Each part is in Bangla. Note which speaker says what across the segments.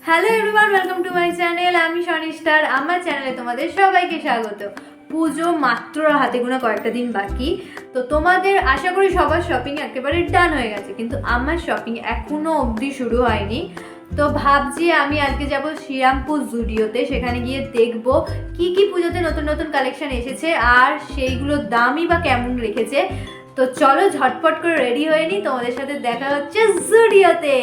Speaker 1: Hello everyone, welcome to my channel. আমি শনিস্টার। আমার চ্যানেলে তোমাদের সবাইকে স্বাগত। পুজো মাত্র হাতে গোনা কয়েকটা দিন বাকি, তো তোমাদের আশা করি সবার শপিং একেবারে ডান হয়ে গেছে, কিন্তু আমার শপিং এখনো অবধি শুরু হয়নি। তো ভাবছি আমি আজকে যাব শ্রীরামপুর জুডিওতে, সেখানে গিয়ে দেখব কি কি পুজোতে নতুন নতুন কালেকশন এসেছে আর সেইগুলোর দামই বা কেমন রেখেছে। তো চলো ঝটপট করে রেডি হয়ে নি, তোমাদের সাথে দেখা হচ্ছে জুডিওতে।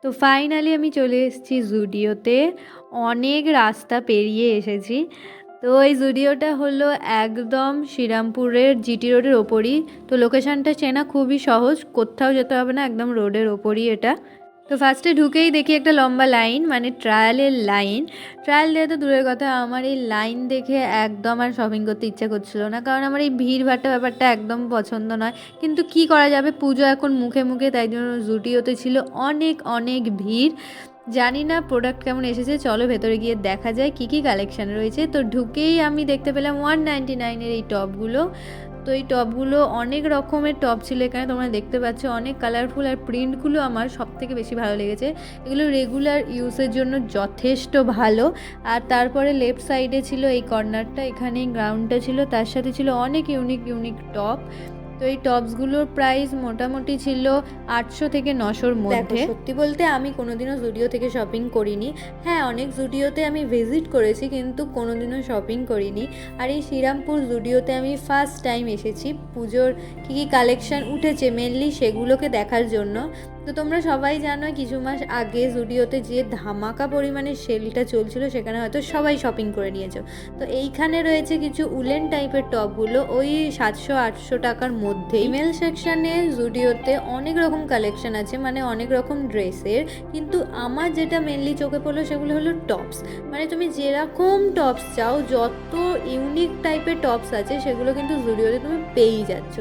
Speaker 1: তো ফাইনালি আমি চলে এসেছি জুডিওতে। অনেক রাস্তা পেরিয়ে এসেছি। তো এই জুডিওটা হলো একদম শ্রীরামপুরের জিটি রোডের ওপরই। তো লোকেশানটা চেনা খুবই সহজ, কোথাও যেতে হবে না, একদম রোডের ওপরই এটা। তো ফার্স্টে ঢুকেই দেখি একটা লম্বা লাইন, মানে ট্রায়ালের লাইন। ট্রায়াল দেওয়া তো দূরের কথা, আমার এই লাইন দেখে একদম আর শপিং করতে ইচ্ছা করছিল না, কারণ আমার এই ভিড় ভাট্টা ব্যাপারটা একদম পছন্দ নয়। কিন্তু কি করা যাবে, পুজো এখন মুখে মুখে, তাই জন্য জুডিওতে ছিল অনেক অনেক ভিড়। জানি না প্রোডাক্ট কেমন এসেছে, চলো ভেতরে গিয়ে দেখা যায় কি কি কালেকশান রয়েছে। তো ঢুকেই আমি দেখতে পেলাম 199-এর এই টপগুলো। তো এই টপগুলো অনেক রকমের টপ ছিল এখানে, তোমরা দেখতে পাচ্ছ অনেক কালারফুল, আর প্রিন্টগুলো আমার সব থেকে বেশি ভালো লেগেছে। এগুলো রেগুলার ইউজের জন্য যথেষ্ট ভালো। আর তারপরে লেফট সাইডে ছিল এই কর্নারটা, এখানে গ্রাউন্ডটা ছিল, তার সাথে ছিল অনেক ইউনিক ইউনিক টপ। তো এই টপসগুলোর প্রাইস মোটামুটি ছিল 800 থেকে 900-র মধ্যে। সত্যি বলতে আমি কোনোদিনও জুডিও থেকে শপিং করিনি। হ্যাঁ, অনেক জুডিওতে আমি ভিজিট করেছি, কিন্তু কোনোদিনও শপিং করিনি। আর এই শ্রীরামপুর জুডিওতে আমি ফার্স্ট টাইম এসেছি পুজোর কী কী কালেকশান উঠেছে মেনলি সেগুলোকে দেখার জন্য। তো তোমরা সবাই জানো কিছু মাস আগে জুডিওতে যে ধামাকা পরিমাণে সেলটা চলছিল, সেখানে হয়তো সবাই শপিং করে নিয়েছো। তো এইখানে রয়েছে কিছু উলেন টাইপের টপগুলো ওই 700-800 টাকার মধ্যে। ফিমেল সেকশানে জুডিওতে অনেক রকম কালেকশান আছে, মানে অনেক রকম ড্রেসের, কিন্তু আমার যেটা মেনলি চোখে পড়লো সেগুলো হলো টপস। মানে তুমি যেরকম টপস চাও, যত ইউনিক টাইপের টপস আছে সেগুলো কিন্তু জুডিওতে তুমি পেয়েই যাচ্ছ।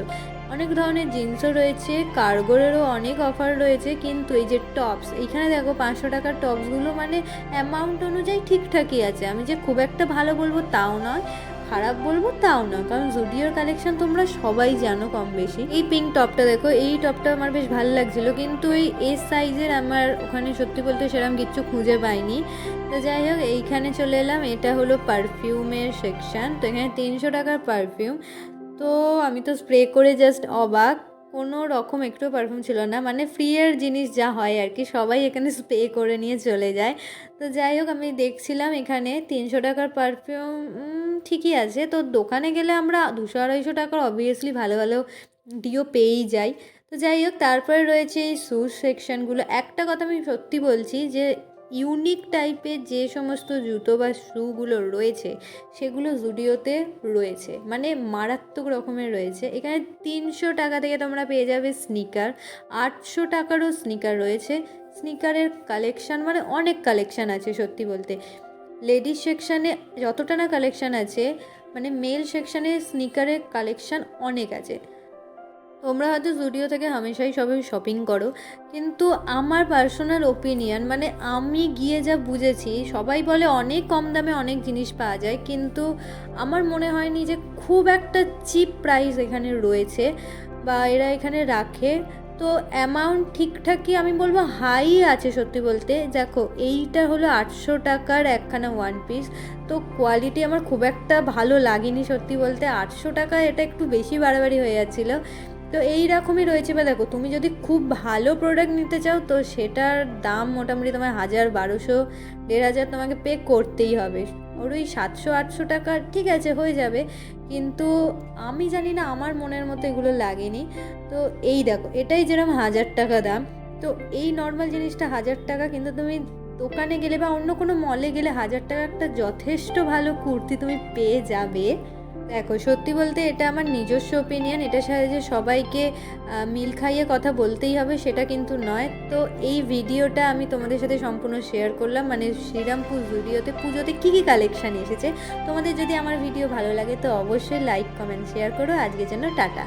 Speaker 1: অনেক ধরনের জিন্সও রয়েছে, কার্গোরেরও অনেক অফার রয়েছে, কিন্তু এই যে টপস, এইখানে দেখো 500 টাকার টপসগুলো মানে অ্যামাউন্ট অনুযায়ী ঠিকঠাকই আছে। আমি যে খুব একটা ভালো বলবো তাও নয়, খারাপ বলবো তাও না, কারণ জুডিওর কালেকশন তোমরা সবাই জানো কম বেশি। এই পিঙ্ক টপটা দেখো, এই টপটা আমার বেশ ভালো লাগছিল, কিন্তু এই এস সাইজের আমার ওখানে সত্যি বলতে সেরকম কিচ্ছু খুঁজে পাইনি। তো যাই হোক, এইখানে চলে এলাম, এটা হলো পারফিউমের সেকশান। তো এখানে 300 টাকার পারফিউম। তো আমি তো স্প্রে করে জাস্ট অবাক, কোনো রকম একটু পারফিউম ছিল না, মানে ফ্রি এর জিনিস যা হয় আর কি, সবাই এখানে স্প্রে করে নিয়ে চলে যায়। তো যাই হোক, আমি দেখছিলাম এখানে 300 টাকার পারফিউম ঠিকই আছে। তো দোকানে গেলে আমরা 200-250 টাকার অবভিয়াসলি ভালো ভালো ডিও পেয়েই যাই। তো যাই হোক, তারপরে রয়েছে এই শ্যুজ সেকশানগুলো। একটা কথা আমি সত্যি বলছি যে ইউনিক টাইপের যে সমস্ত জুতো বা শ্যুগুলো রয়েছে সেগুলো জুডিওতে রয়েছে, মানে মারাত্মক রকমের রয়েছে। এখানে 300 টাকা থেকে তোমরা পেয়ে যাবে স্নিকার, 800 টাকারও স্নিকার রয়েছে। স্নিকারের কালেকশান মানে অনেক কালেকশান আছে সত্যি বলতে। লেডিস সেকশানে যতটা না কালেকশান আছে, মানে মেল সেকশানে স্নিকারের কালেকশান অনেক আছে। তোমরা হয়তো জুডিও থেকে হামেশাই সবাই শপিং করো, কিন্তু আমার পার্সোনাল ওপিনিয়ন, মানে আমি গিয়ে যা বুঝেছি, সবাই বলে অনেক কম দামে অনেক জিনিস পাওয়া যায়, কিন্তু আমার মনে হয়নি যে খুব একটা চিপ প্রাইস এখানে রয়েছে বা এরা এখানে রাখে। তো অ্যামাউন্ট ঠিকঠাকই, আমি বলবো হাই আছে সত্যি বলতে। দেখো, এইটা হলো 800 টাকার একখানা ওয়ান পিস। তো কোয়ালিটি আমার খুব একটা ভালো লাগেনি সত্যি বলতে। 800 টাকা এটা একটু বেশি বাড়াবাড়ি হয়ে যাচ্ছিলো। তো এই রকমই রয়েছে। বা দেখো, তুমি যদি খুব ভালো প্রোডাক্ট নিতে চাও তো সেটার দাম মোটামুটি তোমার 1000, 1200, 1500 তোমাকে পে করতেই হবে। ওর ওই 700-800 টাকা ঠিক আছে, হয়ে যাবে, কিন্তু আমি জানি না, আমার মনের মতো এগুলো লাগেনি। তো এই দেখো, এটাই যেরকম 1000 টাকা দাম, তো এই নর্মাল জিনিসটা 1000 টাকা, কিন্তু তুমি দোকানে গেলে বা অন্য কোনো মলে গেলে 1000 টাকা একটা যথেষ্ট ভালো কুর্তি তুমি পেয়ে যাবে। দেখো, সত্যি বলতে এটা আমার নিজস্ব ওপিনিয়ন, এটার সাথে যে সবাইকে মিল খাইয়ে কথা বলতেই হবে সেটা কিন্তু নয়। তো এই ভিডিওটা আমি তোমাদের সাথে সম্পূর্ণ শেয়ার করলাম, মানে শ্রীরামপুর জুডিওতে পুজোতে কী কী কালেকশান এসেছে। তোমাদের যদি আমার ভিডিও ভালো লাগে তো অবশ্যই লাইক, কমেন্ট, শেয়ার করো। আজকের জন্য টাটা।